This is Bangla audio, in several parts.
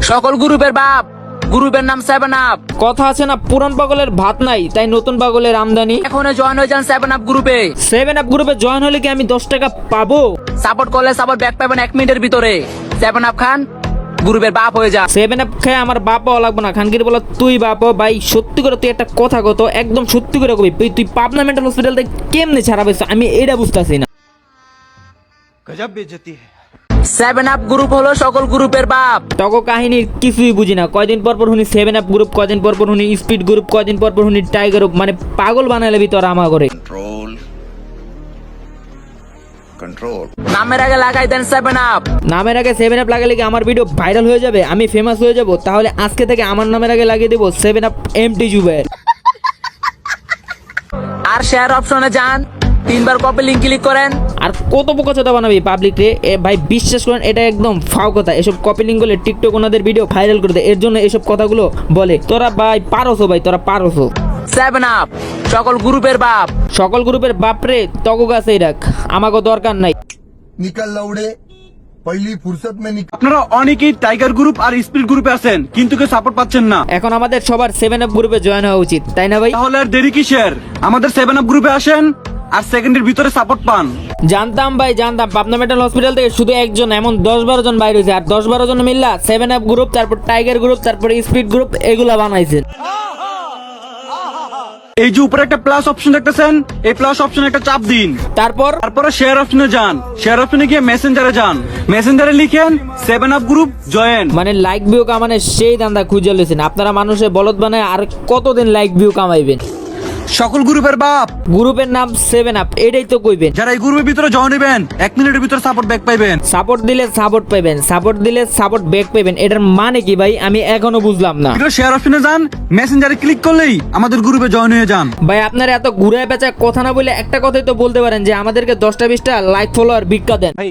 সকল গ্রুপের বাপ, গ্রুপের নাম 7up। কথা আছে না, পুরান পাগলের ভাত নাই, তাই নতুন পাগলের আমদানি। এখন জয়েন হয়ে যান 7up গ্রুপে। 7up গ্রুপে জয়েন হলে কি আমি 10 টাকা পাবো? সাপোর্ট করলে সাপোর্ট ব্যাক পাবেন 1 মিনিটের ভিতরে। 7up খান, গ্রুপের বাপ হয়ে যা। 7up খেয়ে আমার বাপ হওয়া লাগবে না। খানগির বলা তুই বাপ হ। ভাই সত্যি করে তুই একটা কথা কত, একদম সত্যি করে কবি, তুই পাবনা মেন্টাল হসপিটাল থেকে কেমনে ছাড়া পেয়েছ আমি এটা বুঝতেছি না। गजब बेइज्जती है। 7up গ্রুপ হলো সকল গ্রুপের বাপ। তক কাহিনীর কিছুই বুঝি না। কয়দিন পর পর শুনি 7up গ্রুপ, কয়দিন পর পর শুনি স্পিড গ্রুপ, কয়দিন পর পর শুনি টাইগার গ্রুপ। মানে পাগল বানাইলে ভিতর আমা করে। कंट्रोल নামের আগে লাগাই দেন 7up। নামের আগে 7up লাগালে কি আমার ভিডিও ভাইরাল হয়ে যাবে, আমি ফেমাস হয়ে যাব? তাহলে আজকে থেকে আমার নামের আগে লাগিয়ে দেবো 7up এমটি জুবের। আর শেয়ার অপশনে যান, 3বার কপি লিংক ক্লিক করেন। আর কত বোকাচোদা বানাবি পাবলিক রে? ভাই বিশ্বাস করেন এটা একদম ফাও কথা। এসব কপি লিংক করলে টিকটক ওনাদের ভিডিও ভাইরাল করে দেয়, এর জন্য এসব কথাগুলো বলে। তোরা ভাই পারোছো, ভাই তোরা পারোছো। 7up সকল গ্রুপের বাপ। সকল গ্রুপের বাপরে তক গাছেই রাখ, আমাকে দরকার নাই। निकल लौड़े पहली फुर्सत में निकल। আপনারা অনেকেই টাইগার গ্রুপ আর স্পিড গ্রুপে আছেন, কিন্তু কেউ সাপোর্ট পাচ্ছেন না। এখন আমাদের সবার 7up গ্রুপে জয়েন হওয়া উচিত, তাই না ভাই? তাহলে আর দেরি কিসের? আমাদের 7up গ্রুপে আসেন আর সেকেন্ডের ভিতরে সাপোর্ট পান। জানতাম ভাই, জানতাম পাবনা মেন্টাল হসপিটাল থেকে শুধু একজন, এমন 10-12 জন বাইরে হয়েছে। আর 10-12 জন মিল্লা 7up গ্রুপ, তারপর টাইগার গ্রুপ, তারপর স্পিড গ্রুপ এগুলা বানাইছে। এই যে উপরে একটা প্লাস অপশন দেখতেছেন, এই প্লাস অপশনে একটা চাপ দিন। তারপরে শেয়ার অপশনে যান, শেয়ার অপশনে গিয়ে মেসেঞ্জারে যান, মেসেঞ্জারে লিখেন 7up গ্রুপ জয়েন। মানে লাইক ভিউ কামানে সেই দান্দা খুঁজে লেছেন আপনারা। মানুষের বলদ বানায় আর কতদিন লাইক ভিউ কামাইবেন? সকল গ্রুপের বাপ, গ্রুপের নাম 7up, এটাই তো কইবেন। যারা এই গ্রুপের ভিতরে জয়েন হবেন 1 মিনিটের ভিতরে সাপোর্ট ব্যাক পাইবেন। সাপোর্ট দিলে সাপোর্ট পাইবেন, সাপোর্ট দিলে সাপোর্ট ব্যাক পাইবেন, এটার মানে কি ভাই আমি এখনো বুঝলাম না। শেয়ার অপশনে যান, মেসেঞ্জারে ক্লিক করলেই আমাদের গ্রুপে জয়েন হয়ে যান। ভাই আপনারা এত ঘুরে পেঁচা কথা না বলে একটা কথাই তো বলতে পারেন যে আমাদেরকে 10টা-20টা লাইক ফলোয়ার ভিক্ষা দেন। ভাই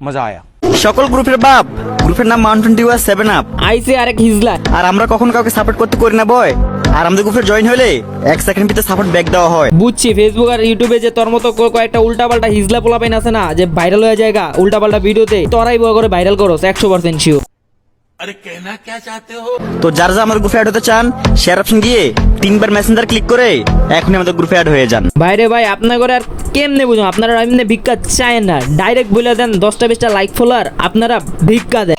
মজা আয়া। সকল গ্রুপের বাপ, গ্রুপের নাম মাউন্টেন ডিউ আর 7up। আইসে আরেক হিজলা। আর আমরা কখন কাউকে সাপোর্ট করতে করি না বয়। আর আমাদের গ্রুপে জয়েন হলে 1 সেকেন্ড ভিতরে সাপোর্ট ব্যাক দেওয়া হয়। বুঝছি ফেসবুক আর ইউটিউবে যে তোর মতো কয়েকটা উল্টাপাল্টা হিজলা পোলাপাইন আছে না, যে ভাইরাল হয়ে জায়গা উল্টাপাল্টা ভিডিওতে, তোরাই বড় করে ভাইরাল করো 100% শিওর। তো যারা যারা আমাদের গ্রুপে অ্যাড হতে চান, শেয়ার অপশন গিয়ে 3বার মেসেঞ্জার ক্লিক করে এখনই আমাদের গ্রুপে অ্যাড হয়ে যান। বাইরে ভাই আপনার করে আর কেমনে বুঝুন? আপনারা এমনি ভিক্ষা চায় না, ডাইরেক্ট বলে দেন 10টা-20টা লাইক ফলোয়ার আপনারা ভিক্ষা দেন।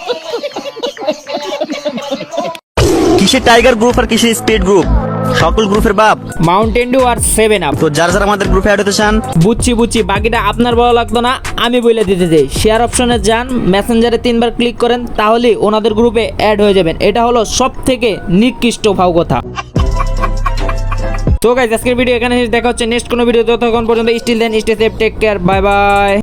কিসের টাইগার গ্রুপ আর কিসের স্পিড গ্রুপ? সকল গ্রুপের বাপ মাউন্টেন ডিউ আর 7up। তো যারা যারা আমাদের গ্রুপে অ্যাড হতে চান, বুঝছি, বাকিটা আপনার ভালো লাগতো না, আমি বলে দিতে চাই। শেয়ার অপশনে যান, মেসেঞ্জারে 3বার ক্লিক করেন, তাহলে ওনাদের গ্রুপে অ্যাড হয়ে যাবেন। এটা হলো সব থেকে নিকৃষ্ট ভাও কথা। তো গাইস আজকের ভিডিও এখানে শেষ, দেখা হচ্ছে নেক্সট কোনো ভিডিও। ততক্ষণ পর্যন্ত still then, stay safe, take care, bye by.